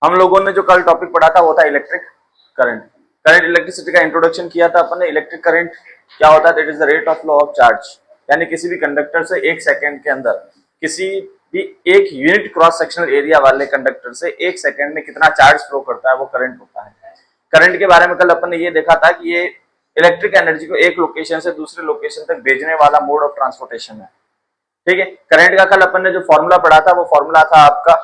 हम लोगों ने जो कल टॉपिक पढ़ा था वो था इलेक्ट्रिक करंट। करंट इलेक्ट्रिसिटी का इंट्रोडक्शन किया था अपन ने। इलेक्ट्रिक करंट क्या होता है? That is the rate of flow of charge, यानी किसी भी कंडक्टर से एक सेकंड के अंदर किसी भी एक यूनिट क्रॉस सेक्शनल एरिया वाले कंडक्टर से एक सेकंड में कितना चार्ज फ्लो करता है वो करंट होता है। करंट के बारे में कल अपन ने ये देखा था कि ये इलेक्ट्रिक एनर्जी को एक लोकेशन से दूसरे लोकेशन तक भेजने वाला मोड ऑफ ट्रांसपोर्टेशन है। ठीक है। करंट का कल अपन ने जो फॉर्मूला पढ़ा था वो फॉर्मूला था आपका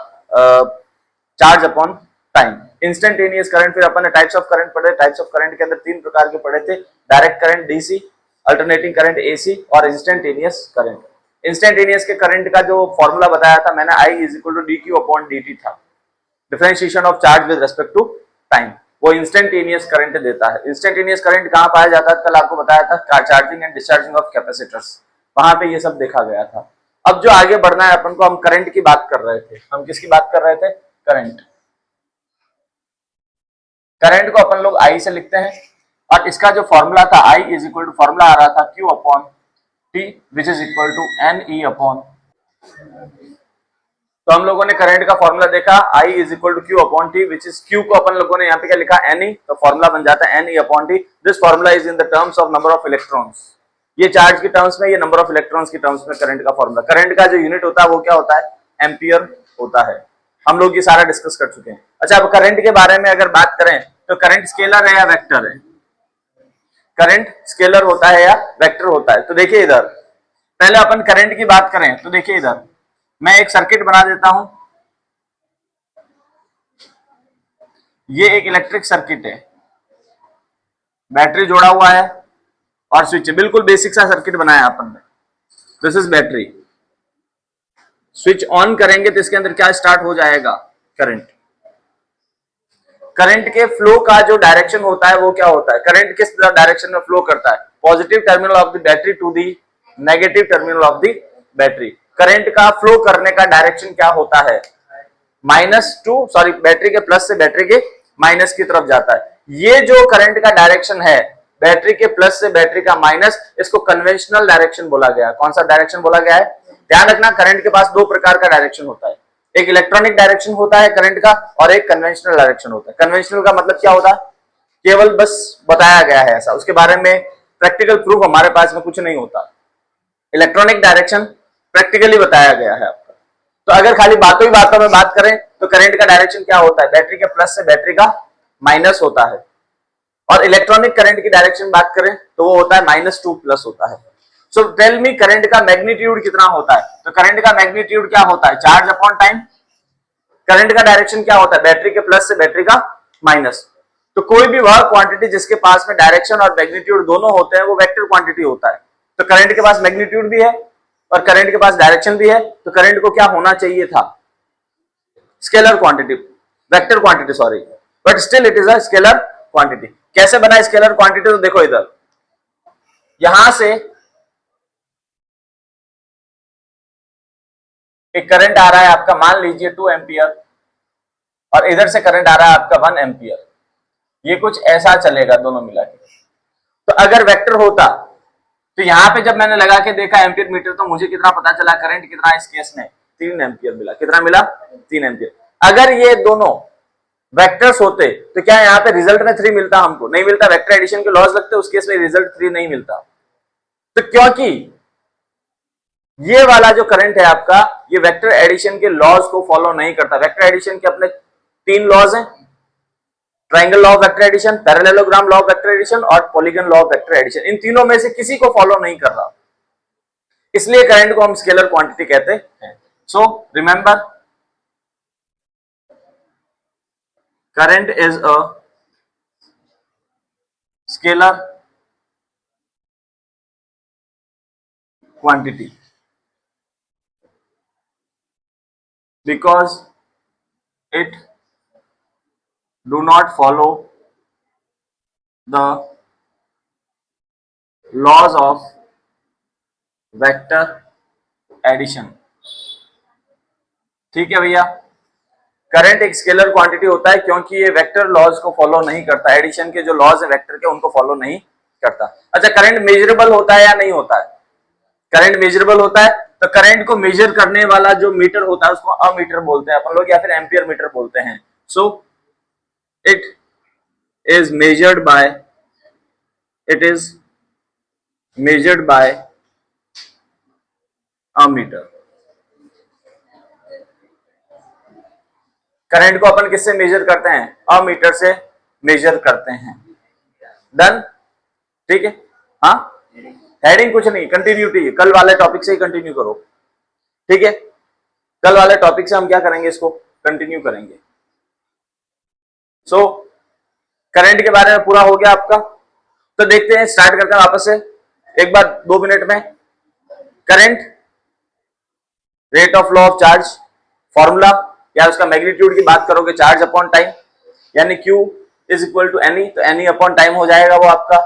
charge upon time. Instantaneous current, फिर अपन ने टाइप्स ऑफ करंट पढ़े। टाइप्स ऑफ करंट के अंदर तीन प्रकार के पढ़े थे, direct current DC, alternating current AC और इंस्टेंटेनियस करंट। इंस्टेंटेनियस के करंट का जो फॉर्मूला बताया था मैंने, I is equal to D Q upon D T था, differentiation of charge with respect to time. वो इंस्टेंटेनियस करंट देता है। इंस्टेंटेनियस करंट कहां पाया जाता है? कल आपको बताया था charging and discharging of capacitors, वहां पे ये सब देखा गया था। अब जो आगे बढ़ना है अपन को, हम करंट की बात कर रहे थे। हम किसकी बात कर रहे थे? करंट। करंट को अपन लोग I से लिखते हैं और इसका जो फॉर्मूला था I is equal to, formula आ रहा था Q upon T which is equal to NE upon. तो हम लोगों ने करंट का फॉर्मूला देखा, I is equal to Q upon T, which is Q को अपन लोगों ने यहाँ पे क्या लिखा? NE, तो फॉर्मूला बन जाता है NE upon T। This formula is in the terms of number of electrons. ये चार्ज के टर्म्स में, ये नंबर ऑफ इलेक्ट्रॉन्स के टर्म्स में करंट का फॉर्मूला। करंट का जो यूनिट होता है वो क्या होता है? एम्पियर होता है। हम लोग ये सारा डिस्कस कर चुके हैं। अच्छा, अब करंट के बारे में अगर बात करें तो करंट स्केलर है या वेक्टर है? करंट स्केलर होता है या वेक्टर होता है? तो देखिए इधर, पहले अपन करंट की बात करें तो देखिए इधर मैं एक सर्किट बना देता हूं। ये एक इलेक्ट्रिक सर्किट है, बैटरी जोड़ा हुआ है और स्विच है। बिल्कुल बेसिक सा सर्किट बनाया अपन ने। This is battery. Switch on करेंगे तो इसके अंदर क्या स्टार्ट हो जाएगा? करंट। करंट के फ्लो का जो डायरेक्शन होता है वो क्या होता है? करंट किस डायरेक्शन में फ्लो करता है? Positive terminal of the battery to the negative terminal of the battery. Current का फ्लो करने का डायरेक्शन क्या होता है? बैटरी के प्लस से बैटरी के माइनस की तरफ जाता है। ये जो करंट का डायरेक्शन है, बैटरी के प्लस से बैटरी का माइनस, इसको कन्वेंशनल डायरेक्शन बोला गया है। कौन सा डायरेक्शन बोला गया है? ध्यान रखना, करंट के पास दो प्रकार का डायरेक्शन होता है। एक इलेक्ट्रॉनिक डायरेक्शन होता है करंट का और एक कन्वेंशनल डायरेक्शन होता है। कन्वेंशनल का मतलब क्या होता है? केवल बस बताया गया है ऐसा, उसके बारे में प्रैक्टिकल प्रूफ हमारे पास में कुछ नहीं होता। इलेक्ट्रॉनिक डायरेक्शन प्रैक्टिकली बताया गया है आपका। तो अगर खाली बातों ही बातों में बात करें तो करंट का डायरेक्शन क्या होता है? बैटरी के प्लस से बैटरी का माइनस होता है। और इलेक्ट्रॉनिक करंट की डायरेक्शन बात करें तो वो होता है -2 प्लस होता है। सो टेल मी, करंट का मैग्नीट्यूड कितना होता है? तो करंट का मैग्नीट्यूड क्या होता है? Charge upon time. करंट का डायरेक्शन क्या होता है? बैटरी के प्लस से बैटरी का माइनस। तो कोई भी वह क्वांटिटी जिसके पास में डायरेक्शन और मैग्नीट्यूड दोनों होते हैं वो वेक्टर क्वांटिटी होता है। तो करंट के पास मैग्नीट्यूड भी है और करंट के पास डायरेक्शन भी है, तो करंट को क्या होना चाहिए था? Scalar quantity, vector quantity sorry, but still it is a scalar quantity. कैसे बना स्केलर क्वांटिटी? तो देखो इधर, यहां से एक करंट आ रहा है आपका, मान लीजिए 2 एम्पियर, और इधर से करंट आ रहा है आपका 1 एम्पियर। ये कुछ ऐसा चलेगा दोनों मिला के। तो अगर वेक्टर होता तो यहां पे जब मैंने लगा के देखा एम्पियर मीटर, तो मुझे कितना पता चला? करंट कितना इस केस में? 3 एम्पियर मिला। कितना मिला? 3 एम्पियर। अगर ये दोनों वेक्टर्स होते तो क्या यहाँ पे रिजल्ट में 3 मिलता? हमको नहीं मिलता। वेक्टर एडिशन के लॉज लगते, उस केस में रिजल्ट 3 नहीं मिलता। तो क्योंकि ये वाला जो करंट है आपका, ये वेक्टर एडिशन के लॉज को फॉलो नहीं करता। वेक्टर एडिशन के अपने 3 लॉज हैं, triangle law of vector addition, parallelogram law of vector addition और polygon law of vector addition. इन तीनों में से किसी को फॉलो नहीं कर रहा, इसलिए करंट को हम स्केलर क्वांटिटी कहते हैं। So remember, current is a scalar quantity because it do not follow the laws of vector addition। ठीक है भैया, करंट एक स्केलर क्वांटिटी होता है क्योंकि ये वेक्टर लॉज को फॉलो नहीं करता। एडिशन के जो लॉज है वेक्टर के, उनको फॉलो नहीं करता। अच्छा, करंट मेजरेबल होता है या नहीं होता है? करंट मेजरेबल होता है। तो करंट को मेजर करने वाला जो मीटर होता है उसको अमीटर बोलते हैं अपन लोग, या फिर एम्पियर मीटर बोलते हैं। So it is measured by a meter. Current को अपन किससे मेजर करते हैं? अमीटर से मेजर करते हैं। डन, ठीक है। हाँ, हेडिंग कुछ नहीं, कंटिन्यूटी, कल वाले टॉपिक से ही कंटिन्यू करो, ठीक है। कल वाले टॉपिक से हम क्या करेंगे, इसको कंटिन्यू करेंगे। सो करंट के बारे में पूरा हो गया आपका। तो देखते हैं, स्टार्ट करते हैं वापस से एक बार 2 मिनट में। Current, rate of law of charge, formula या उसका मैग्नीट्यूड की बात करोगे, चार्ज अपॉन टाइम, यानी Q is equal to n e, तो एनी अपॉन टाइम हो जाएगा वो आपका।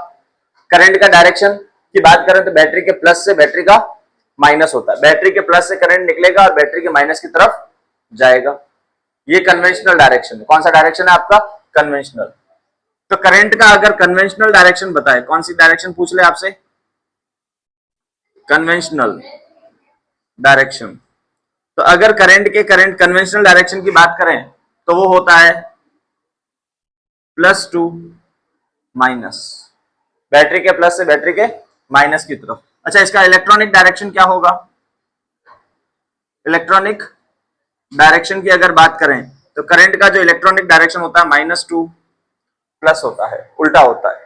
करंट का डायरेक्शन की बात करें तो बैटरी के प्लस से बैटरी का माइनस होता है, बैटरी के प्लस से करंट निकलेगा और बैटरी के माइनस की तरफ जाएगा। ये कन्वेंशनल डायरेक्शन है। कौन सा डायरेक्शन है आपका? कन्वेंशनल। तो करंट का अगर कन्वेंशनल डायरेक्शन बताए, कौन सी डायरेक्शन पूछ ले आपसे? Conventional direction. तो अगर करंट कन्वेंशनल डायरेक्शन की बात करें तो वो होता है +2 माइनस, बैटरी के प्लस से बैटरी के माइनस की तरफ। अच्छा, इसका इलेक्ट्रॉनिक डायरेक्शन क्या होगा? इलेक्ट्रॉनिक डायरेक्शन की अगर बात करें तो करंट का जो इलेक्ट्रॉनिक डायरेक्शन होता है -2 प्लस होता है, उल्टा होता है।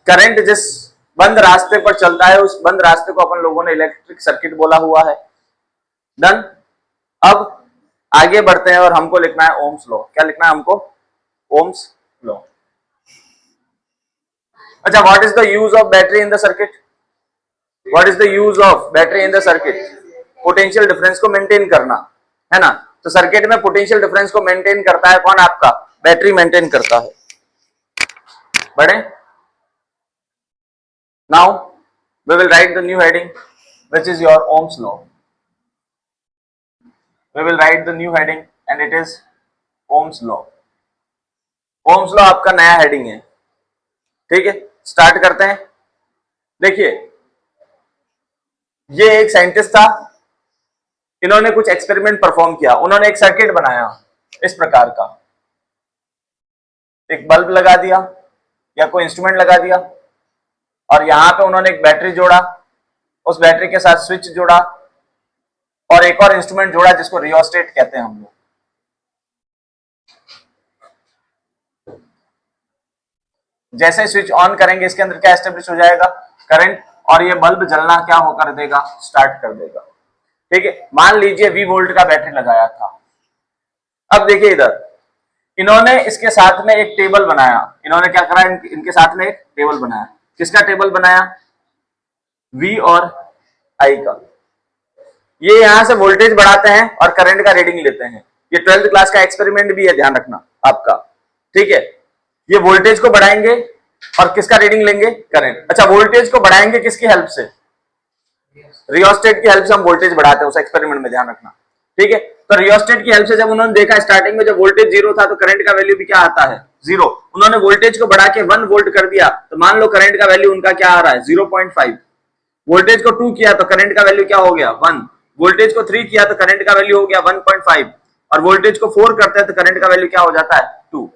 करंट जिस बंद रास्ते पर चलता है उस बंद रास्ते को अपन लोगों ने इलेक्ट्रिक सर्किट बोला हुआ है। डन। अब आगे बढ़ते हैं और हमको लिखना है ओम्स लॉ। क्या लिखना है हमको? Ohm's law. अच्छा, what is the use of battery in the circuit? What is the use of battery in the circuit? Potential difference को मेंटेन करना, है ना। तो सर्किट में पोटेंशियल डिफरेंस को मेंटेन करता है कौन? आपका बैटरी मेंटेन करता है। बढ़े। Now we will write the new heading, which is your Ohm's law. We will write the new heading and it is Ohm's law. Ohm's law आपका नया हेडिंग है, ठीक है। स्टार्ट करते हैं। देखिए, ये एक साइंटिस्ट था, इन्होंने कुछ एक्सपेरिमेंट परफॉर्म किया। उन्होंने एक सर्किट बनाया इस प्रकार का, एक बल्ब लगा दिया या कोई इंस्ट्रूमेंट लगा दिया और यहां पे उन्होंने एक बैटरी जोड़ा, उस बैटरी के साथ स्विच जोड़ा और एक और इंस्ट्रूमेंट जोड़ा जिसको रियोस्टेट कहते हैं हम लोग। जैसे स्विच ऑन करेंगे इसके अंदर क्या एस्टेब्लिश हो जाएगा? करंट, और ये बल्ब जलना क्या होकर देगा? स्टार्ट कर देगा, ठीक है। मान लीजिए 20 वोल्ट का बैटरी लगाया था। अब देखिए इधर, इन्होंने इसके साथ में एक टेबल बनाया। इन्होंने क्या करा? इनके साथ में एक टेबल बनाया। किसका टेबल बनाया? V और I का। ये यहां से वोल्टेज बढ़ाते हैं और करंट का रीडिंग लेते हैं। ये 12th क्लास का एक्सपेरिमेंट भी है, ध्यान रखना आपका, ठीक है। ये वोल्टेज को बढ़ाएंगे और किसका रीडिंग लेंगे? करंट। अच्छा, वोल्टेज को बढ़ाएंगे किसकी हेल्प से? रियोस्टेट की हेल्प से हम वोल्टेज बढ़ाते हैं उस एक्सपेरिमेंट में, ध्यान रखना, ठीक है। तो रियोस्टेट की हेल्प से जब उन्होंने देखा स्टार्टिंग में जब वोल्टेज 0 था तो करंट का वैल्यू भी क्या आता है? 0। उन्होंने वोल्टेज को बढ़ा के 1 वोल्ट कर दिया तो मान लो करंट का वैल्यू उनका क्या आ रहा है? 0.5। वोल्टेज को 2 किया तो करंट का वैल्यू क्या हो गया? 1। वोल्टेज को 3 किया तो करंट का वैल्यू हो गया 1.5 और वोल्टेज को 4 करते हैं तो करंट का वैल्यू क्या हो जाता है? 2।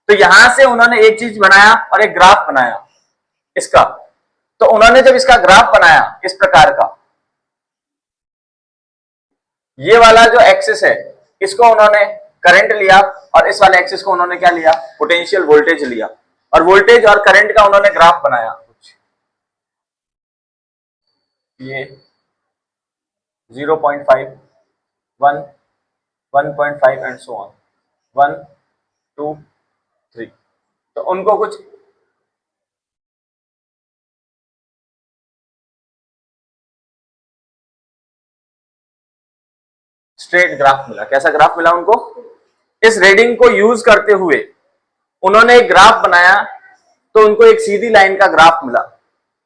तो यहां से उन्होंने एक चीज बनाया और एक ग्राफ बनाया इसका। तो उन्होंने जब इसका ग्राफ बनाया इस प्रकार का, ये वाला जो एक्सिस है इसको उन्होंने करंट लिया और इस वाले एक्सिस को उन्होंने क्या लिया? पोटेंशियल वोल्टेज लिया और वोल्टेज और करंट का उन्होंने ग्राफ बनाया कुछ ये 0.5, 1, 1.5 एंड सो ऑन, 1, 2, 3। तो उनको कुछ स्ट्रेट ग्राफ मिला। कैसा ग्राफ मिला उनको? इस रीडिंग को यूज करते हुए उन्होंने एक ग्राफ बनाया तो उनको एक सीधी लाइन का ग्राफ मिला।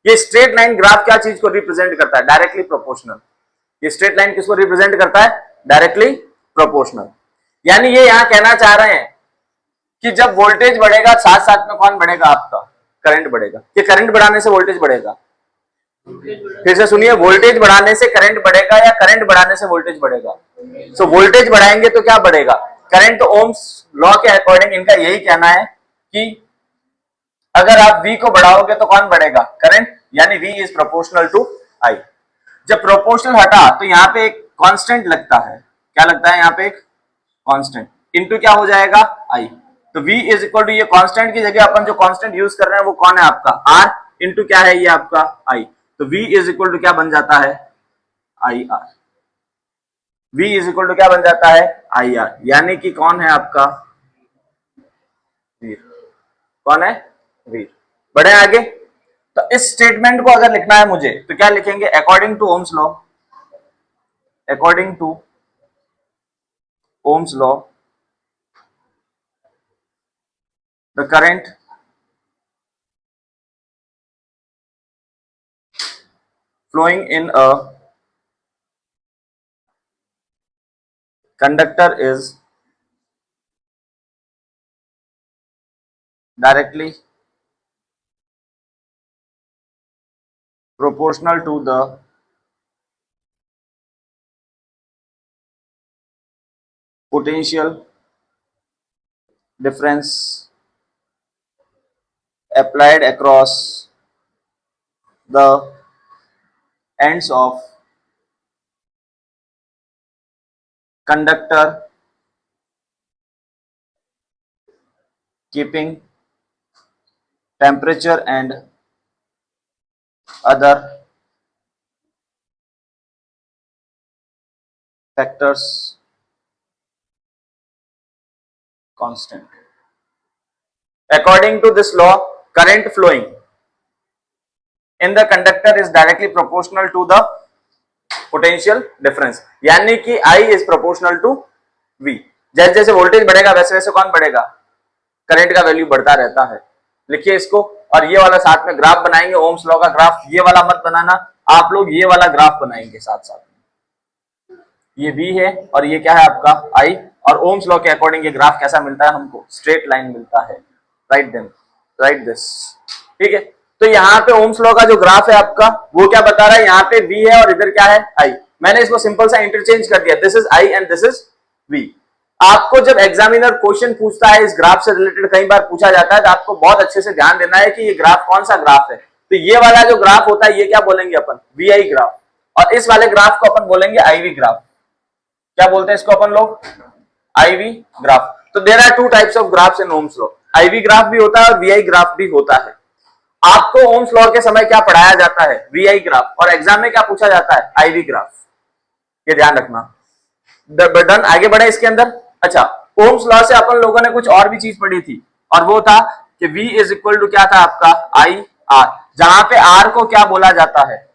ये स्ट्रेट लाइन ग्राफ क्या चीज को रिप्रेजेंट करता है? Directly proportional. ये स्ट्रेट लाइन किसको रिप्रेजेंट करता है? Directly proportional. यानी ये यहां कहना चाह रहे हैं कि जब वोल्टेज बढ़ेगा साथ साथ में कौन बढ़ेगा? आपका करंट बढ़ेगा। ये करंट बढ़ाने से वोल्टेज बढ़ेगा। फिर से सुनिए, वोल्टेज बढ़ाने से करंट बढ़ेगा या करंट बढ़ाने से वोल्टेज बढ़ेगा? सो वोल्टेज बढ़ाएंगे तो क्या बढ़ेगा? करंट। तो ओम्स लॉ के अकॉर्डिंग इनका यही कहना है कि अगर आप V को बढ़ाओगे तो कौन बढ़ेगा? करंट, यानी V is proportional to I। जब प्रोपोर्शनल हटा तो यहाँ पे एक कांस्टेंट लगता है। क्या लगता है यहाँ पे? एक कांस्टेंट। इनटू क्या हो जाएगा? I। तो V इज इक्वल टू, ये कांस्टेंट की जगह अपन जो कांस्टेंट यूज कर रहे हैं वो कौन है आपका? R। इनटू क्या है ये आपका? I। तो V इज इक्वल टू क्या बन जाता है? IR। V is equal to क्या बन जाता है? IR। यानी कि कौन है आपका? वीर। कौन है? वीर। बढ़े आगे। तो इस स्टेटमेंट को अगर लिखना है मुझे तो क्या लिखेंगे? According to Ohm's law, according to Ohm's law the current flowing in a conductor is directly proportional to the potential difference applied across the ends of conductor, keeping temperature and other factors constant. According to this law, current flowing in the conductor is directly proportional to the potential difference, यानी कि I is proportional to V। जैसे जैसे voltage बढ़ेगा वैसे वैसे कौन बढ़ेगा? Current का वैल्यू बढ़ता रहता है। लिखिए इसको, और ये वाला साथ में ग्राफ बनाएंगे, ओम्स लॉ का ग्राफ। ये वाला मत बनाना, आप लोग ये वाला ग्राफ बनाएंगे साथ साथ में। ये V है और ये क्या है आपका? I। और ओम्स लॉ के अकॉर्डिंग ये ग्राफ कैसा मिलता है हमको? स्ट्रेट लाइन मिलता है। Right then, right this. ठीक है, तो यहाँ पे ओम्स लॉ का जो ग्राफ है आपका वो क्या बता रहा है? यहाँ पे V है और इधर क्या है? I। मैंने इसको सिंपल सा इंटरचेंज कर दिया, this is I and this is V। आपको जब एग्जामिनर क्वेश्चन पूछता है इस ग्राफ से रिलेटेड, कई बार पूछा जाता है, तो आपको बहुत अच्छे से ध्यान देना है कि ये ग्राफ कौन सा ग्राफ है। तो ये वाला जो ग्राफ होता है ये क्या बोलेंगे अपन? VI graph. और इस वाले ग्राफ को अपन बोलेंगे IV ग्राफ। क्या बोलते हैं इसको अपन लोग? IV graph. तो there are two types of graphs in Ohm's law. IV graph भी होता है और VI ग्राफ भी होता है। आपको ओम्स लॉ के समय क्या पढ़ाया जाता है? VI graph. और एग्जाम में क्या पूछा जाता है? IV graph. ये ध्यान रखना। डन, आगे बढ़े इसके अंदर। अच्छा, ओम्स लॉ से अपन लोगों ने कुछ और भी चीज पढ़ी थी, और वो था कि V इज इक्वल टू क्या था आपका? IR। जहां पे R को क्या बोला जाता है?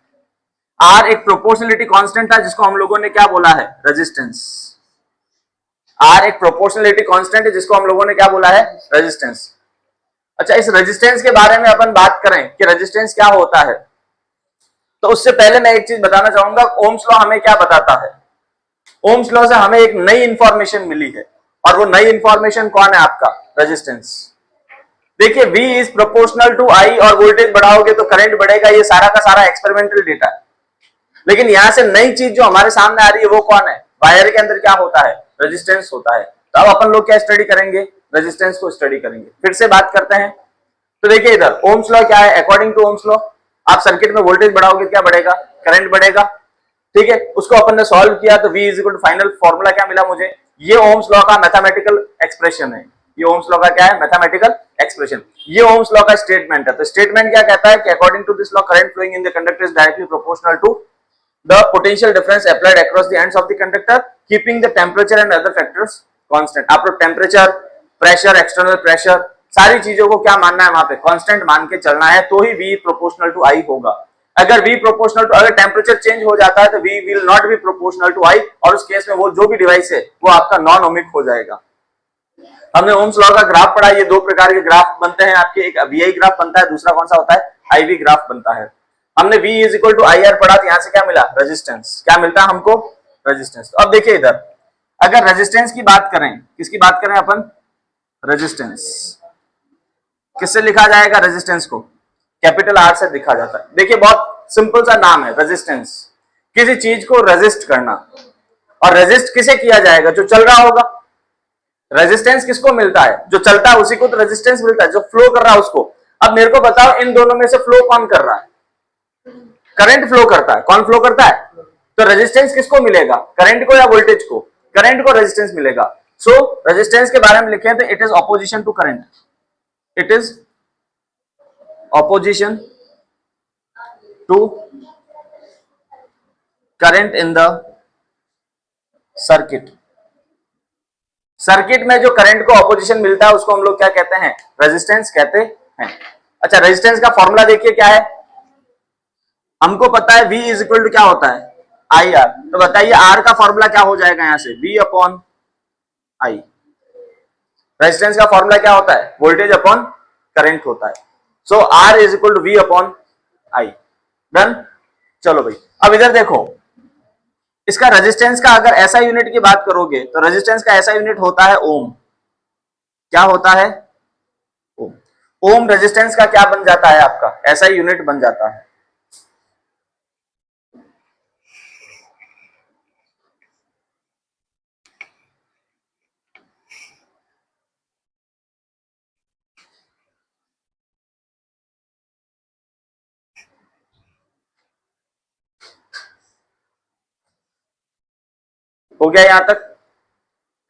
R एक प्रोपोर्शनलिटी कांस्टेंट था जिसको हम लोगों ने क्या बोला है? रेजिस्टेंस। R एक प्रोपोर्शनलिटी कांस्टेंट है जिसको हम लोगों ने क्या बोला है? रेजिस्टेंस। अच्छा, इस रेजिस्टेंस के बारे में अपन बात करें कि रेजिस्टेंस क्या होता है, तो उससे पहले मैं एक चीज बताना चाहूंगा। ओम्स लॉ हमें क्या बताता है? ओम्स लॉ से हमें एक नई इंफॉर्मेशन मिली है, और वो नई इंफॉर्मेशन कौन है आपका? रेजिस्टेंस। देखिए, V is proportional to I, और वोल्टेज बढ़ाओगे तो करंट बढ़ेगा। ये सारा का सारा एक्सपेरिमेंटल डेटा है। लेकिन यहां से नई चीज जो हमारे सामने आ रही है वो कौन है? वायर के अंदर क्या होता है? रेजिस्टेंस होता है। तो अब अपन लोग क्या स्टडी करेंगे? रेजिस्टेंस को स्टडी करेंगे। फिर से बात करते हैं। तो देखिए इधर ओम्स लॉ क्या है? अकॉर्डिंग टू ओम्स लॉ, आप सर्किट में वोल्टेज बढ़ाओगे क्या बढ़ेगा? करंट बढ़ेगा। ठीक है, उसको अपन ने सॉल्व किया तो V is equal to final formula क्या मिला मुझे? ये ओम्स लॉ का मैथमेटिकल एक्सप्रेशन है। ये ओम्स लॉ का क्या है? Mathematical expression. ये ओम्स लॉ का स्टेटमेंट है। तो स्टेटमेंट क्या कहता है कि according to this law current flowing in the conductor is directly proportional to the potential difference applied across the ends of the conductor, keeping the temperature and other factors constant। आप लोग temperature, pressure, external pressure, सारी चीजों को क्या मानना है? वहां पे कांस्टेंट मान के चलना है, तो ही V प्रोपोर्शनल टू I होगा। अगर V प्रोपोर्शनल टू, अगर टेम्परेचर चेंज हो जाता है तो V will not be proportional to I, और उस केस में वो जो भी डिवाइस है वो आपका नॉन ओमिक हो जाएगा। हमने ओम्स लॉ का ग्राफ पढ़ा। ये दो प्रकार के ग्राफ बनते हैं आपके, एक VI ग्राफ बनता है, दूसरा कौन सा होता है? IV ग्राफ बनता है। हमने V is equal to IR पढ़ा, तो यहां से क्या मिला? रेजिस्टेंस। क्या मिलता है हमको? रेजिस्टेंस। तो अब देखिए इधर, अगर रेजिस्टेंस की बात करें, किसकी बात करें अपन? रेजिस्टेंस। किससे लिखा जाएगा रेजिस्टेंस को? कैपिटल R से लिखा जाता है। देखिए बहुत सिंपल सा नाम है रेजिस्टेंस, किसी चीज को रेजिस्ट करना। और रेजिस्ट किसे किया जाएगा? जो चल रहा होगा। रेजिस्टेंस किसको मिलता है? जो चलता है उसी को तो रेजिस्टेंस मिलता है, जो फ्लो कर रहा है उसको। अब मेरे को बताओ इन दोनों में से फ्लो कौन कर रहा है? करंट फ्लो करता है। कौन फ्लो करता है? तो रेजिस्टेंस किसको मिलेगा? करंट को या वोल्टेज को? करंट को रेजिस्टेंस मिलेगा। सो रेजिस्टेंस के बारे में लिखे तो it is opposition to current, it is opposition to current in the circuit. Circuit में जो करंट को ऑपोजिशन मिलता है उसको हम लोग क्या कहते हैं? रेजिस्टेंस कहते हैं। अच्छा, रेजिस्टेंस का फॉर्मूला देखिए क्या है। हमको पता है V इज इक्वल टू क्या होता है? I R. तो बताइए R का फॉर्मूला क्या हो जाएगा यहां से? V upon I. रेजिस्टेंस का फॉर्मूला क्या होता है? वोल्टेज अपॉन करंट होता है। So R is equal to V upon I. Done. चलो भाई, अब इधर देखो, इसका रेजिस्टेंस का अगर ऐसा यूनिट की बात करोगे तो रेजिस्टेंस का ऐसा यूनिट होता है ओम। क्या होता है? ओम। ओम रेजिस्टेंस का क्या बन जाता है आपका? ऐसा यूनिट बन जाता है। हो गया यहां तक?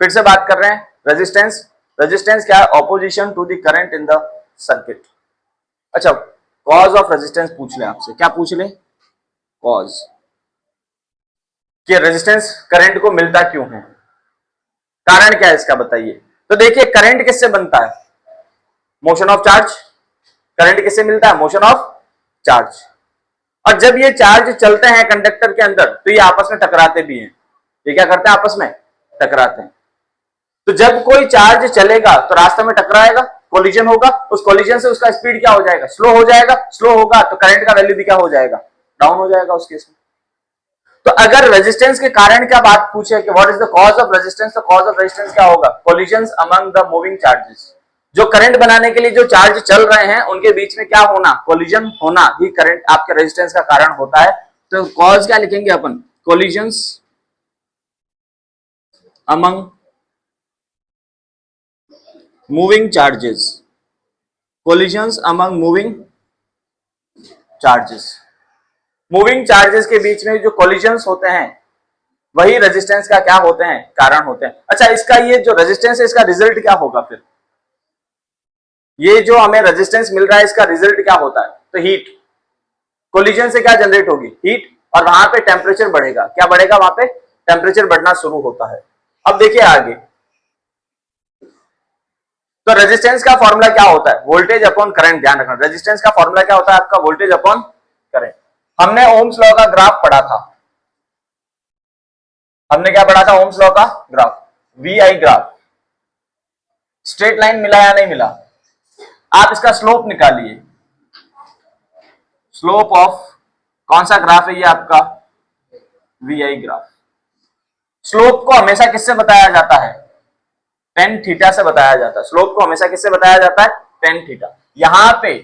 फिर से बात कर रहे हैं रेजिस्टेंस। रेजिस्टेंस क्या है? Opposition to the current in the circuit. अच्छा, कॉज ऑफ रेजिस्टेंस पूछ ले आपसे। क्या पूछ ले? कॉज, कि रेजिस्टेंस करंट को मिलता क्यों है, कारण क्या है इसका बताइए। तो देखिए, करंट किससे बनता है? Motion of charge. करंट किससे मिलता है? Motion of charge. और जब ये चार्ज चलते हैं कंडक्टर के अंदर तो ये आपस में टकराते भी हैं। ये क्या करते हैं? आपस में टकराते हैं। तो जब कोई चार्ज चलेगा तो रास्ते में टकराएगा, कोलिजन होगा। उस कोलिजन से उसका स्पीड क्या हो जाएगा? स्लो हो जाएगा। स्लो होगा तो करंट का वैल्यू भी क्या हो जाएगा? डाउन हो जाएगा उस केस में। तो अगर रेजिस्टेंस के कारण क्या बात पूछे कि what is the cause of resistance, तो कॉज ऑफ रेजिस्टेंस क्या होगा? Collisions among the moving charges. जो करंट बनाने के लिए जो चार्ज चल रहे हैं उनके बीच में क्या होना? कोलिजन होना ही करंट आपके रेजिस्टेंस का कारण होता है। तो कॉज क्या लिखेंगे अपन? Collisions among moving charges. Collisions among moving charges. Moving charges के बीच में जो कोलिजन्स होते हैं वही रेजिस्टेंस का क्या होते हैं? कारण होते हैं। अच्छा, इसका ये जो रेजिस्टेंस है इसका रिजल्ट क्या होगा फिर? ये जो हमें रेजिस्टेंस मिल रहा है इसका रिजल्ट क्या होता है? तो हीट। कोलिजन से क्या जनरेट होगी? हीट। और वहां पे टेम्परेचर बढ़ेगा। क्या बढ़ेगा? वहां पे टेम्परेचर बढ़ना शुरू होता है। अब देखिए आगे, तो रेजिस्टेंस का फॉर्मूला क्या होता है? Voltage upon current. ध्यान रखना, रेजिस्टेंस का फॉर्मूला क्या होता है आपका? Voltage upon current. हमने ओम्स लॉ का ग्राफ पढ़ा था। हमने क्या पढ़ा था? ओम्स लॉ का graph, V I graph. Straight line मिला या नहीं मिला? आप इसका स्लोप निकालिए। स्लोप ऑफ कौन सा ग्राफ है ये आपका? We I graph. स्लोप को हमेशा किससे बताया जाता है? टेन थीटा से बताया जाता है। स्लोप को हमेशा किससे बताया जाता है? Tan theta. यहां पे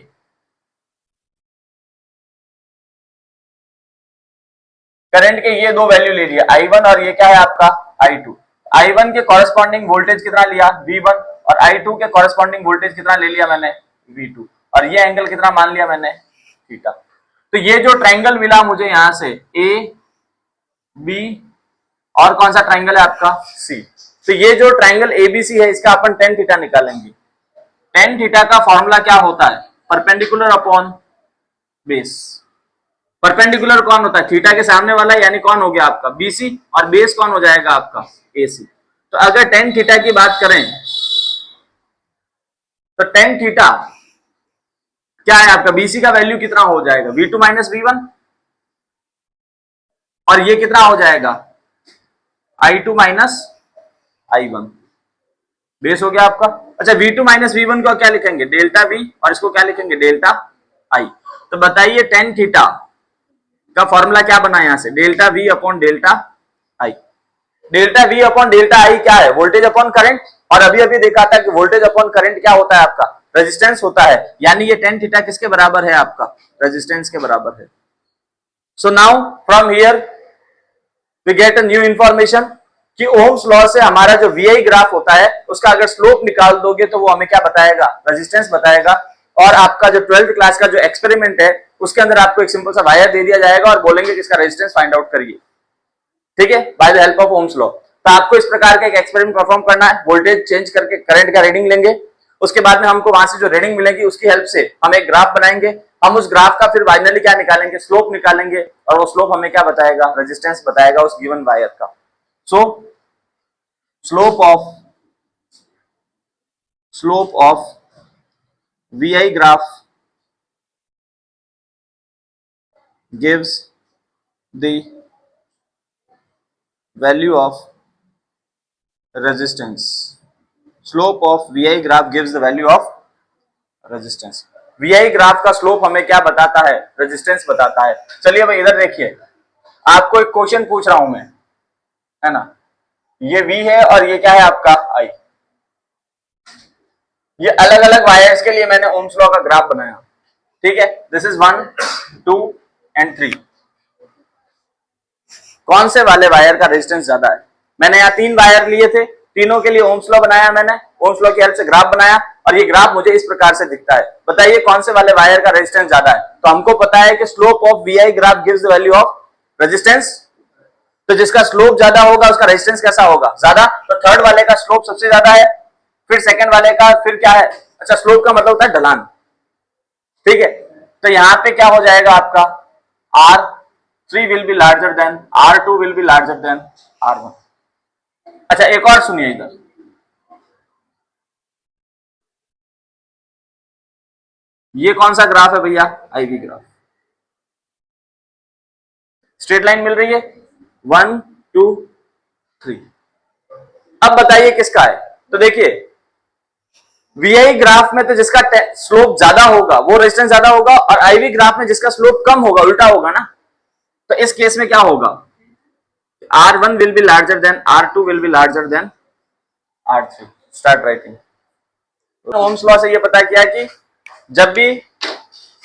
करंट के ये दो वैल्यू ले लिया, I1 और ये क्या है आपका? I2। I1 के कॉरेस्पॉन्डिंग वोल्टेज कितना लिया? V1। और I2 के कॉरेस्पॉन्डिंग वोल्टेज कितना ले लिया मैंने? V2। और ये एंगल कितना मान लिया मैंने? थीटा। तो ये जो ट्रायंगल मिला मुझे यहां से A B और कौन सा ट्रायंगल है आपका? C। तो ये जो ट्रायंगल ABC है इसका अपन टेन थीटा निकालेंगे। टेन थीटा का फॉर्मूला क्या होता है? Perpendicular upon base. परपेंडिकुलर कौन होता है? थीटा के सामने वाला, यानी कौन हो गया आपका? BC। और बेस कौन हो जाएगा आपका? AC। तो अगर टेन थीटा की बात करें तो टेन थीटा क्या है आपका? BC का वैल्यू कितना हो जाएगा? V2 minus V1। और ये कितना हो जाएगा? I2 minus I1। बेस हो गया आपका। अच्छा, V2 माइनस V1 को क्या लिखेंगे? Delta V। और इसको क्या लिखेंगे? Delta I। तो बताइए टेन थीटा का फॉर्मूला क्या बना यहां से? Delta V upon delta I। Delta V upon delta I क्या है? Voltage upon current. और अभी अभी देखा था कि वोल्टेज अपॉन करंट क्या होता है आपका? रेजिस्टेंस होता है। यानी ये टेन थीटा किसके बराबर है आपका? रेजिस्टेंस के बराबर है। So now from here we get a new information कि ओम्स लॉ से हमारा जो वीआई ग्राफ होता है उसका अगर स्लोप निकाल दोगे तो वो हमें क्या बताएगा, रेजिस्टेंस बताएगा। और आपका जो 12th क्लास का जो एक्सपेरिमेंट है उसके अंदर आपको एक सिंपल सा वायर दे दिया जाएगा और बोलेंगे कि इसका रेजिस्टेंस फाइंड आउट करिए, ठीक है, by the help of Ohm's law. तो आपको इस प्रकार का एक एक्सपेरिमेंट परफॉर्म करना है, वोल्टेज चेंज करके करंट का रीडिंग लेंगे, उसके बाद में हमको वहां से जो रीडिंग मिलेगी उसकी हेल्प से हम एक ग्राफ बनाएंगे, हम उस ग्राफ का फिर फाइनली क्या निकालेंगे, स्लोप निकालेंगे, और वो स्लोप हमें क्या बताएगा, रेजिस्टेंस बताएगा उस गिवन वायर का। सो slope of VI graph gives the value of resistance. Slope of VI graph gives the value of resistance. VI graph का स्लोप हमें क्या बताता है, रेजिस्टेंस बताता है। चलिए अब इधर देखिए, आपको एक क्वेश्चन पूछ रहा हूं मैं, है ना, ये V है और ये क्या है आपका I। ये अलग अलग वायर्स के लिए मैंने ओम्स लॉ का ग्राफ बनाया, ठीक है, दिस इज 1 2 एंड 3। कौन से वाले वायर का रेजिस्टेंस ज्यादा है, मैंने यहाँ 3 वायर लिए थे, तीनों के लिए ओम्स लॉ बनाया मैंने, ओम्स लॉ की हेल्प से ग्राफ बनाया और ये ग्राफ मुझे इस प्रकार से दिखता है। बताइए कौन से वाले वायर का रेजिस्टेंस ज्यादा है। तो हमको पता है कि slope of VI graph gives the value of resistance, तो जिसका स्लोप ज्यादा होगा उसका रेजिस्टेंस कैसा होगा, ज्यादा। तो थर्ड वाले का स्लोप सबसे ज्यादा है, फिर सेकंड वाले का फिर क्या है, अच्छा स्लोप का मतलब होता है ढलान, ठीक है। तो यहां पे क्या हो जाएगा आपका R3 will be larger than R2 will be larger than R1। अच्छा एक और सुनिए इधर, ये कौन सा ग्राफ है भैया, आईवी ग्राफ, स्ट्रेट लाइन मिल रही है 1 2 3। अब बताइए किसका है, तो देखिए वीआई ग्राफ में तो जिसका स्लोप ज्यादा होगा वो रेजिस्टेंस ज्यादा होगा, और आईवी ग्राफ में जिसका स्लोप कम होगा उल्टा होगा ना। तो इस केस में क्या होगा, R1 will be larger than R2 will be larger than R3। Start writing. Ohms law से ये पता किया कि जब भी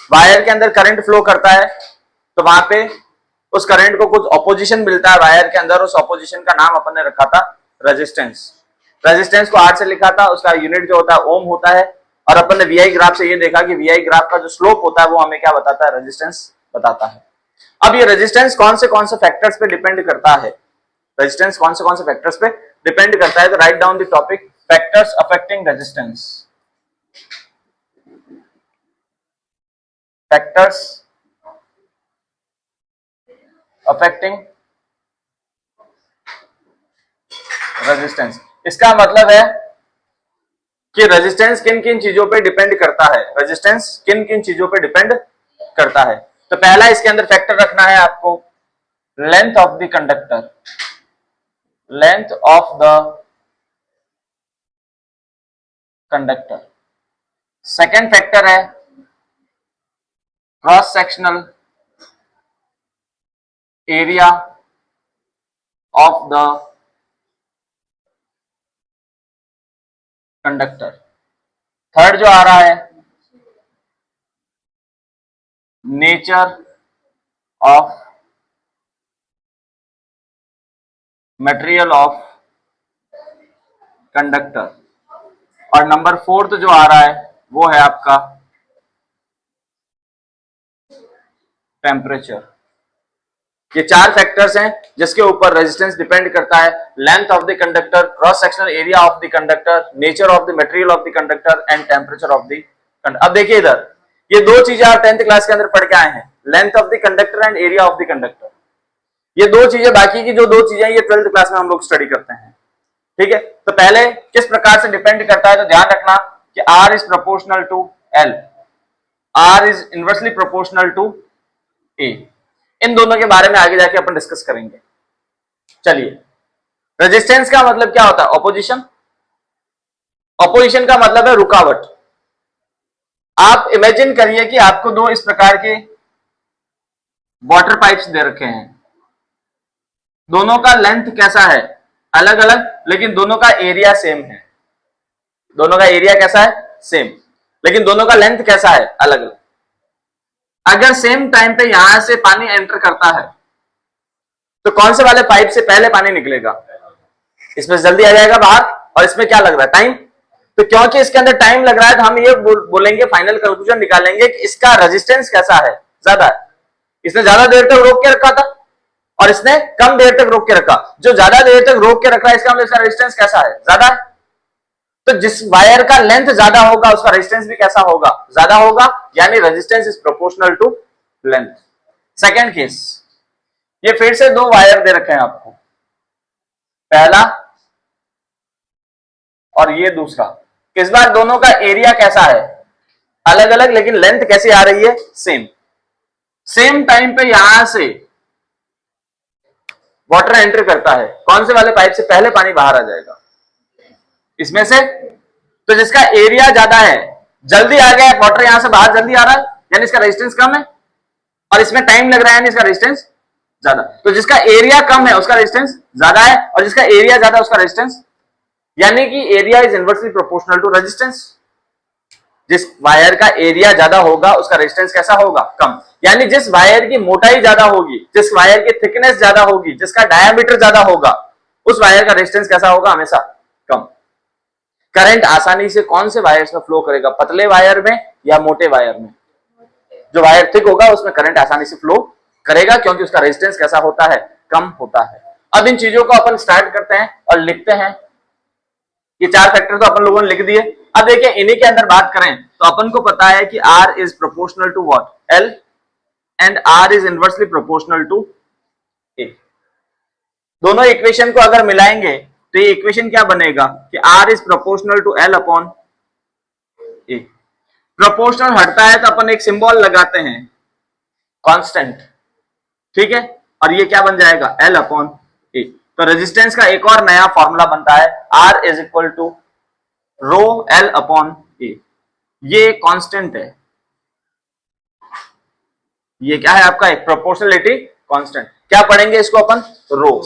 वायर के अंदर करंट फ्लो करता है तो वहां पे उस करंट को कुछ ऑपोजिशन मिलता है वायर के अंदर, उस ऑपोजिशन का नाम अपन ने रखा था रेजिस्टेंस। रेजिस्टेंस को R से लिखा था, उसका यूनिट जो होता है ओम होता है, और अपन ने वीआई ग्राफ से ये देखा कि वीआई ग्राफ का जो स्लोप होता है वो हमें क्या बताता है, रेजिस्टेंस बताता है। अब ये रेजिस्टेंस कौन से फैक्टर्स पे डिपेंड करता है, रेजिस्टेंस कौन से फैक्टर्स पे डिपेंड करता है, तो right down the topic, factors affecting resistance. Factors affecting resistance, इसका मतलब है कि रेजिस्टेंस किन किन चीजों पे डिपेंड करता है, रेजिस्टेंस किन किन चीजों पे डिपेंड करता है। तो पहला इसके अंदर फैक्टर रखना है आपको, length of the conductor, length of the conductor. Second factor है cross sectional area of the conductor. Third जो आ रहा है nature of material of conductor, और नंबर फोर्थ जो आ रहा है वो है आपका टेम्परेचर। ये 4 फैक्टर्स हैं जिसके ऊपर रेजिस्टेंस डिपेंड करता है, length of the conductor, cross sectional area of the conductor, nature of the material of the conductor and temperature of the conductor. अब देखिए इधर ये 2 चीजें आप 10th क्लास के अंदर पढ़ के आए हैं, length of the conductor and area of the conductor. ये 2 चीजें, बाकी की जो 2 चीजें ये 12th क्लास में हम लोग स्टडी करते हैं, ठीक है। तो पहले किस प्रकार से डिपेंड करता है, तो ध्यान रखना कि R is proportional to L, R is inversely proportional to A। इन दोनों के बारे में आगे जाके अपन डिस्कस करेंगे। चलिए, रेजिस्टेंस का मतलब क्या होता है, ऑपोजिशन। ऑपोजिशन का मतलब है रुकावट। आप इमेजिन करिए कि आपको 2 इस प्रकार के वाटर पाइप्स दे रखे हैं, दोनों का लेंथ कैसा है, अलग अलग, लेकिन दोनों का एरिया सेम है। दोनों का एरिया कैसा है, सेम, लेकिन दोनों का लेंथ कैसा है, अलग अलग। अगर सेम टाइम पे यहां से पानी एंटर करता है तो कौन से वाले पाइप से पहले पानी निकलेगा? इसमें जल्दी आ जाएगा बाहर, और इसमें क्या लग रहा है? टाइम। तो क्योंकि इसके अंदर टाइम लग रहा है तो हम ये बोलेंगे, फाइनल कंक्लूजन निकालेंगे कि इसका रेजिस्टेंस कैसा है? ज्यादा है। इसने ज्यादा देर तक रोक के रखा था और इसने कम देर तक रोक के रखा। जो ज्यादा देर तक रोक के रखा है इसका मतलब इसका रेजिस्टेंस कैसा है? ज्यादा है। तो जिस वायर का लेंथ ज्यादा होगा उसका रेजिस्टेंस भी कैसा होगा? ज्यादा होगा। यानी resistance is proportional to length. Second case, ये फिर से दो वायर दे रखे हैं आपको, पहला और ये दूसरा। इस बार दोनों का एरिया कैसा है? अलग अलग, लेकिन लेंथ कैसी आ रही है? सेम। सेम टाइम पे यहां से वाटर एंटर करता है, कौन से वाले पाइप से पहले पानी बाहर आ जाएगा? इसमें से। तो जिसका एरिया ज्यादा है, जल्दी आ गया वाटर, यहां से बाहर जल्दी आ रहा है, यानी इसका रेजिस्टेंस कम है, और इसमें टाइम लग रहा है यानी इसका रेजिस्टेंस ज्यादा। तो जिसका एरिया कम है उसका रेजिस्टेंस ज्यादा है, और जिसका एरिया ज्यादा उसका रेजिस्टेंस, यानी कि area is inversely proportional to resistance. जिस वायर का एरिया ज्यादा होगा उसका रेजिस्टेंस कैसा होगा? कम। यानी जिस वायर की मोटाई ज्यादा होगी, जिस वायर की थिकनेस ज्यादा होगी, जिसका डायामीटर ज्यादा होगा, उस वायर का रेजिस्टेंस कैसा होगा? हमेशा कम। करंट आसानी से कौन से वायर्स में फ्लो करेगा? पतले वायर में या मोटे वायर में? जो वायर थिक होगा उसमें करंट आसानी से फ्लो करेगा, क्योंकि उसका रेजिस्टेंस कैसा होता है? कम होता है। अब इन चीजों को अपन स्टार्ट करते हैं और लिखते हैं। ये चार फैक्टर तो अपन लोगों ने लिख दिए। अब देखिए इन्हीं के अंदर बात करें तो अपन को पता है कि R is proportional to what? L, and R is inversely proportional to A। दोनों इक्वेशन को अगर मिलाएंगे तो ये इक्वेशन क्या बनेगा कि R is proportional to L upon A। Proportional हटता है तो अपन एक सिंबल लगाते हैं, कांस्टेंट, ठीक है, और ये क्या बन जाएगा? L upon A। तो रेजिस्टेंस का एक और नया फॉर्मूला बनता है, R is equal to rho L upon A। ये कांस्टेंट है, ये क्या है आपका? एक प्रोपोर्शनलिटी कांस्टेंट। क्या पढ़ेंगे इसको अपन? रो,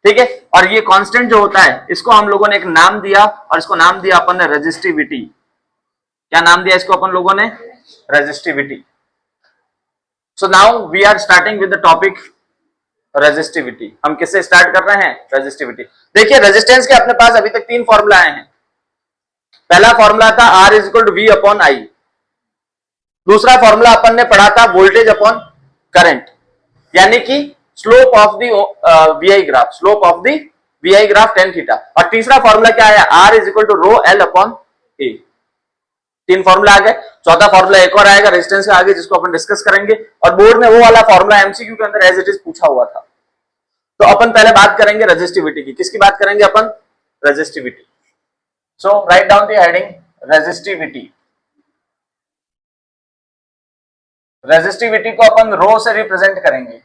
ठीक है। और ये कांस्टेंट जो होता है इसको हम लोगों ने एक नाम दिया, और इसको नाम दिया अपन ने रेजिस्टिविटी। क्या नाम दिया इसको अपन लोगों ने? Resistivity. So now we are starting with the topic resistivity. हम किससे स्टार्ट कर रहे हैं? रेजिस्टिविटी। देखिए रेजिस्टेंस के अपने पास अभी तक तीन फॉर्मूला आए हैं। पहला फॉर्मूला था R is equal to V upon I। दूसरा फॉर्मूला अपन ने पढ़ा था वोल्टेज अपॉन करंट, यानी कि slope of the VI graph, slope of the VI graph tan theta. और तीसरा फॉर्मूला क्या है? R is equal to rho L upon A। तीन फॉर्मूला आ गए। चौथा फॉर्मूला एक और आएगा रेजिस्टेंस का आगे, जिसको अपन डिस्कस करेंगे। और बोर्ड में वो वाला फॉर्मूला एमसीक्यू के अंदर एज इट इज पूछा हुआ था। तो अपन पहले बात करेंगे रेजिस्टिविटी की। किसकी बात करेंगे अपन? Resistivity. So write down the heading resistivity. Resistivity को अपन रो से रिप्रेजेंट करेंगे।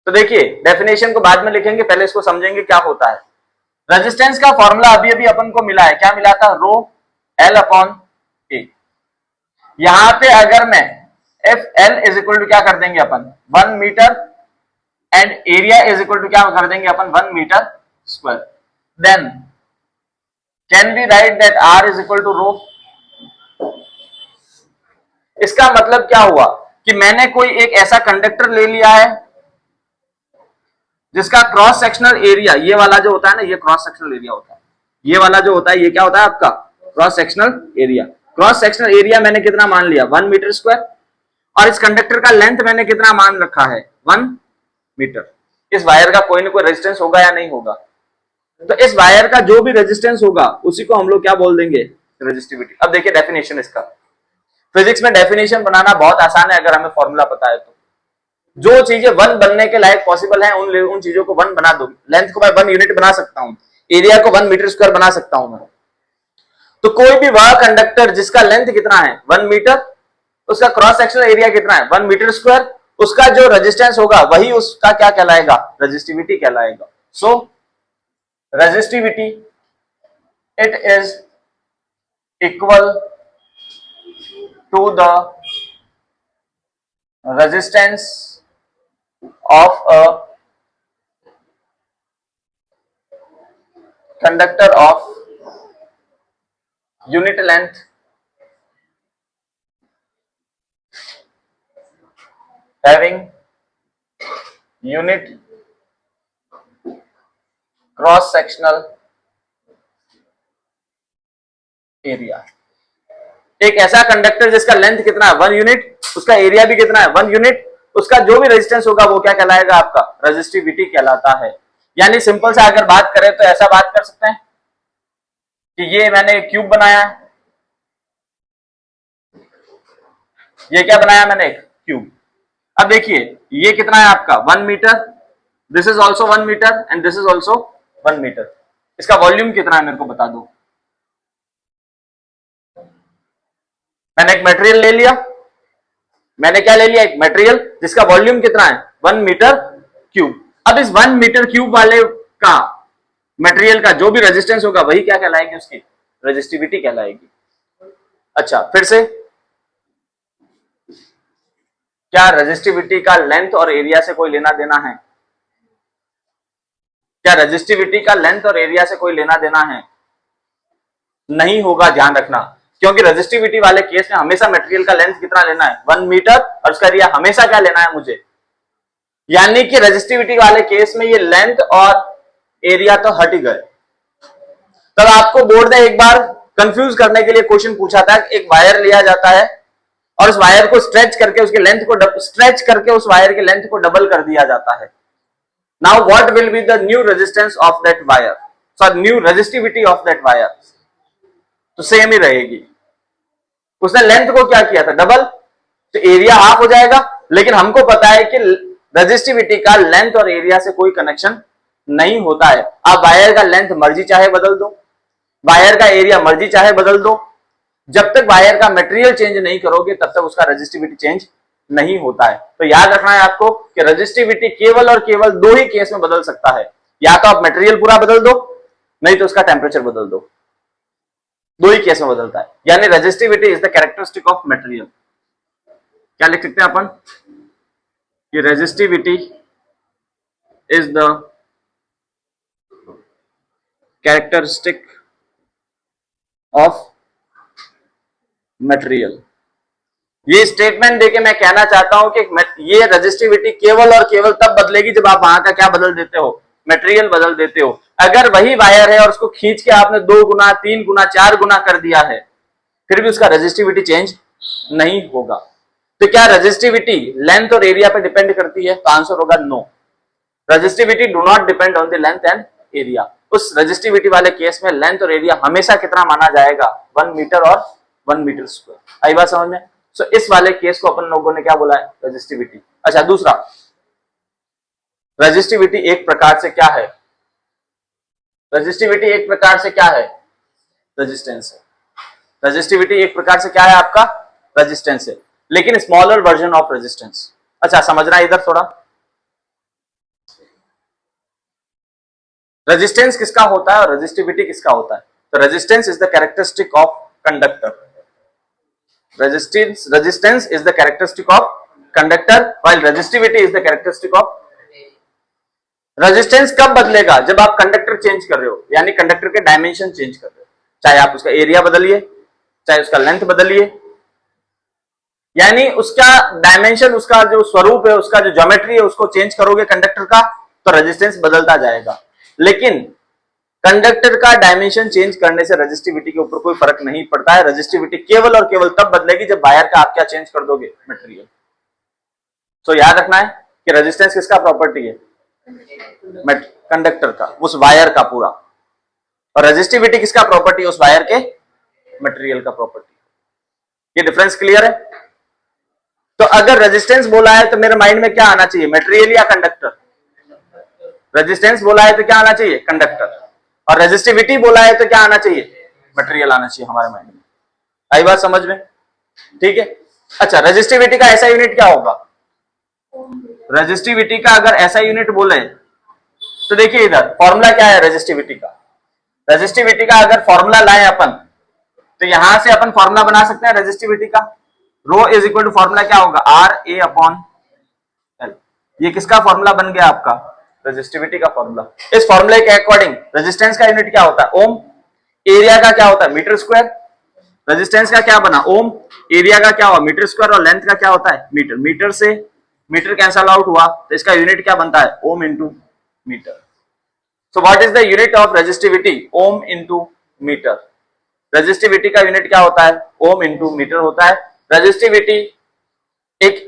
तो देखिए डेफिनेशन को बाद में लिखेंगे, पहले इसको समझेंगे क्या होता है। रेजिस्टेंस का फॉर्मूला अभी अभी अपन को मिला है, क्या मिला था? Rho L upon A। यहां पे अगर मैं if L is equal to क्या कर देंगे अपन? 1 metre, and area is equal to क्या कर देंगे अपन? 1 metre square. Then can we write that R is equal to rho. इसका मतलब क्या हुआ कि मैंने कोई एक ऐसा कंडक्टर ले लिया है जिसका क्रॉस सेक्शनल एरिया, ये वाला जो होता है ना, ये क्रॉस सेक्शनल एरिया होता है। ये वाला जो होता है ये क्या होता है आपका? Cross sectional area. Cross sectional area मैंने कितना मान लिया? 1 मीटर स्क्वायर। और इस कंडक्टर का लेंथ मैंने कितना मान रखा है? 1 मीटर। इस वायर का कोई ना कोई रेजिस्टेंस होगा या नहीं होगा? तो इस वायर का जो भी रेजिस्टेंस होगा उसी को हम लोग क्या बोल देंगे? रेजिस्टिविटी। अब देखिए डेफिनेशन इसका। फिजिक्स में डेफिनेशन बनाना बहुत आसान है अगर हमें फॉर्मूला पता है तो। जो चीजें वन बनने के लायक पॉसिबल है उन चीजों को वन बना दो। लेंथ को मैं 1 यूनिट बना सकता हूं, एरिया को 1 मीटर स्क्वायर बना सकता हूं मैं। तो कोई भी वह कंडक्टर जिसका लेंथ कितना है? 1 मीटर, उसका क्रॉस सेक्शनल एरिया कितना है? 1 मीटर स्क्वायर, उसका जो रेजिस्टेंस होगा वही उसका क्या कहलाएगा? रेजिस्टिविटी कहलाएगा। So resistivity it is equal to the resistance of a conductor of unit length having unit cross sectional area. एक ऐसा कंडक्टर जिसका लेंथ कितना है 1 यूनिट, उसका एरिया भी कितना है 1 यूनिट, उसका जो भी रेजिस्टेंस होगा वो क्या कहलाएगा आपका रेजिस्टिविटी कहलाता है। यानी सिंपल से अगर बात करें तो ऐसा बात कर सकते हैं कि ये मैंने क्यूब बनाया है, ये क्या बनाया मैंने एक क्यूब। अब देखिए ये कितना है आपका 1 metre, this is also 1 metre and this is also 1 metre. इसका वॉल्यूम कितना है मेरे को बता दो। मैंने एक मटेरियल ले लिया, मैंने क्या ले लिया एक मटेरियल जिसका वॉल्यूम कितना है 1 मीटर क्यूब। अब इस 1 मीटर क्यूब वाले का मटेरियल का जो भी रेजिस्टेंस होगा वही क्या कहलाएगी उसकी रेजिस्टिविटी कहलाएगी। अच्छा फिर से, क्या रेजिस्टिविटी का लेंथ और एरिया से कोई लेना देना है? क्या रेजिस्टिविटी का लेंथ और एरिया से कोई लेना देना है? नहीं होगा, ध्यान रखना, क्योंकि रेजिस्टिविटी वाले केस में हमेशा मटेरियल का लेंथ कितना लेना है 1 मीटर और उसका एरिया हमेशा क्या लेना है मुझे। यानी कि रेजिस्टिविटी वाले केस में ये लेंथ और एरिया तो हट ही गए। तब आपको बोर्ड ने एक बार कंफ्यूज करने के लिए क्वेश्चन पूछा था, एक वायर लिया जाता है और उस वायर को स्ट्रेच करके उसके लेंथ को स्ट्रेच करके उस वायर के लेंथ को डबल कर दिया जाता है। Now what will be the new resistance of that wire, sorry new resistivity of that wire? तो सेम ही रहेगी। उसने लेंथ को क्या किया था डबल, तो एरिया हाफ हो जाएगा। लेकिन हमको पता है कि रेजिस्टिविटी का लेंथ और एरिया से कोई कनेक्शन नहीं होता है। आप वायर का लेंथ मर्जी चाहे बदल दो, वायर का एरिया मर्जी चाहे बदल दो, जब तक वायर का मटेरियल चेंज नहीं करोगे तब तक उसका रेजिस्टिविटी चेंज नहीं होता है। तो याद रखना है आपको कि रेजिस्टिविटी केवल और केवल दो ही केस में बदल सकता है, या तो आप मटेरियल पूरा बदल दो, नहीं तो उसका टेम्परेचर बदल दो। दो ही केस में बदलता है। यानी resistivity is the characteristic of material. क्या लिख सकते हैं अपन कि resistivity is the characteristic of material. ये स्टेटमेंट देके मैं कहना चाहता हूं कि ये रेजिस्टिविटी केवल और केवल तब बदलेगी जब आप वहां का क्या बदल देते हो, मटेरियल बदल देते हो। अगर वही वायर है और उसको खींच के आपने 2 गुना 3 गुना 4 गुना कर दिया है फिर भी उसका रेजिस्टिविटी चेंज नहीं होगा। तो क्या रेजिस्टिविटी लेंथ और एरिया पे डिपेंड करती है? तो आंसर होगा no, resistivity do not depend on the length and area. उस रेजिस्टिविटी वाले केस में लेंथ और एरिया हमेशा कितना माना जाएगा 1 मीटर और 1 मीटर स्क्वायर। आई बात समझ में? सो इस वाले केस को अपन लोगों ने क्या बोला है रेजिस्टिविटी। अच्छा दूसरा, रेजिस्टिविटी एक प्रकार से क्या है? रेजिस्टिविटी एक प्रकार से क्या है? रेजिस्टेंस है। रेजिस्टिविटी एक प्रकार से क्या है आपका? रेजिस्टेंस है, लेकिन स्मॉलर वर्जन ऑफ रेजिस्टेंस। अच्छा समझना इधर थोड़ा, रेजिस्टेंस किसका होता है और रेजिस्टिविटी किसका होता है? तो resistance is the characteristic of conductor. Resistance is the characteristic of conductor while resistivity is the characteristic of. Resistance कब बदलेगा? जब आप कंडक्टर चेंज कर रहे हो, यानी कंडक्टर के डायमेंशन चेंज कर रहे हो, चाहे आप उसका एरिया बदलिए चाहे उसका लेंथ बदलिए, यानी उसका डायमेंशन, उसका जो स्वरूप है, उसका जो ज्योमेट्री है उसको चेंज करोगे कंडक्टर का तो रेजिस्टेंस बदलता जाएगा। लेकिन कंडक्टर का डायमेंशन चेंज करने से रेजिस्टिविटी के ऊपर कोई फर्क नहीं पड़ता है। रेजिस्टिविटी केवल और केवल तब बदलेगी जब वायर का आप क्या चेंज कर दोगे, मटेरियल। तो याद रखना है कि रेजिस्टेंस किसका प्रॉपर्टी है? कंडक्टर का, उस वायर का पूरा। और रेजिस्टिविटी किसका प्रॉपर्टी है? उस वायर के मटेरियल का प्रॉपर्टी। ये डिफरेंस क्लियर है? तो अगर रेजिस्टेंस बोला है तो मेरे माइंड में क्या आना चाहिए, मटेरियल या कंडक्टर? रेजिस्टेंस बोला है तो क्या आना चाहिए, कंडक्टर। और रेजिस्टिविटी बोला है तो क्या आना चाहिए, मटेरियल आना चाहिए हमारे माइंड में। आई बात समझ में? ठीक है। अच्छा रेजिस्टिविटी का ऐसा यूनिट क्या होगा? रेजिस्टिविटी का अगर ऐसा यूनिट बोले तो देखिए इधर फॉर्मूला क्या है रेजिस्टिविटी का। रेजिस्टिविटी का अगर फॉर्मूला लाए अपन तो यहां से अपन फॉर्मूला बना सकते हैं रेजिस्टिविटी का। रो इज इक्वल टू फॉर्मूला क्या होगा, आर ए अपॉन एल। ये किसका फॉर्मूला बन गया आपका, रेजिस्टिविटी का फॉर्मूला। इस फॉर्मूले के अकॉर्डिंग रेजिस्टेंस का यूनिट क्या होता है, ओम। एरिया का क्या होता है, मीटर स्क्वायर। रेजिस्टेंस का क्या बना, ओम। एरिया का क्या हुआ, मीटर स्क्वायर। और लेंथ का क्या होता है, मीटर। मीटर से मीटर कैंसल आउट हुआ तो इसका यूनिट क्या बनता है, ohm into metre. So what is the unit of resistivity, ohm into metre. Resistivity का यूनिट क्या होता है, ओम इंटू मीटर होता है। रेजिस्टिविटी एक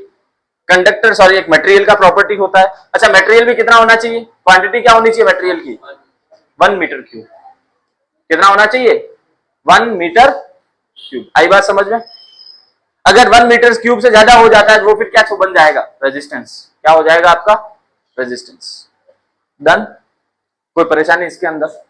कंडक्टर एक मटेरियल का प्रॉपर्टी होता है। अच्छा मटेरियल भी कितना होना चाहिए, क्वांटिटी क्या होनी चाहिए मटेरियल की, 1 मीटर क्यूब। कितना होना चाहिए, 1 मीटर क्यूब। आई बात समझ में। अगर 1 मीटर क्यूब से ज्यादा हो जाता है तो वो फिर क्या बन जाएगा, रेजिस्टेंस। क्या हो जाएगा आपका, रेजिस्टेंस। डन, कोई परेशानी इसके अंदर।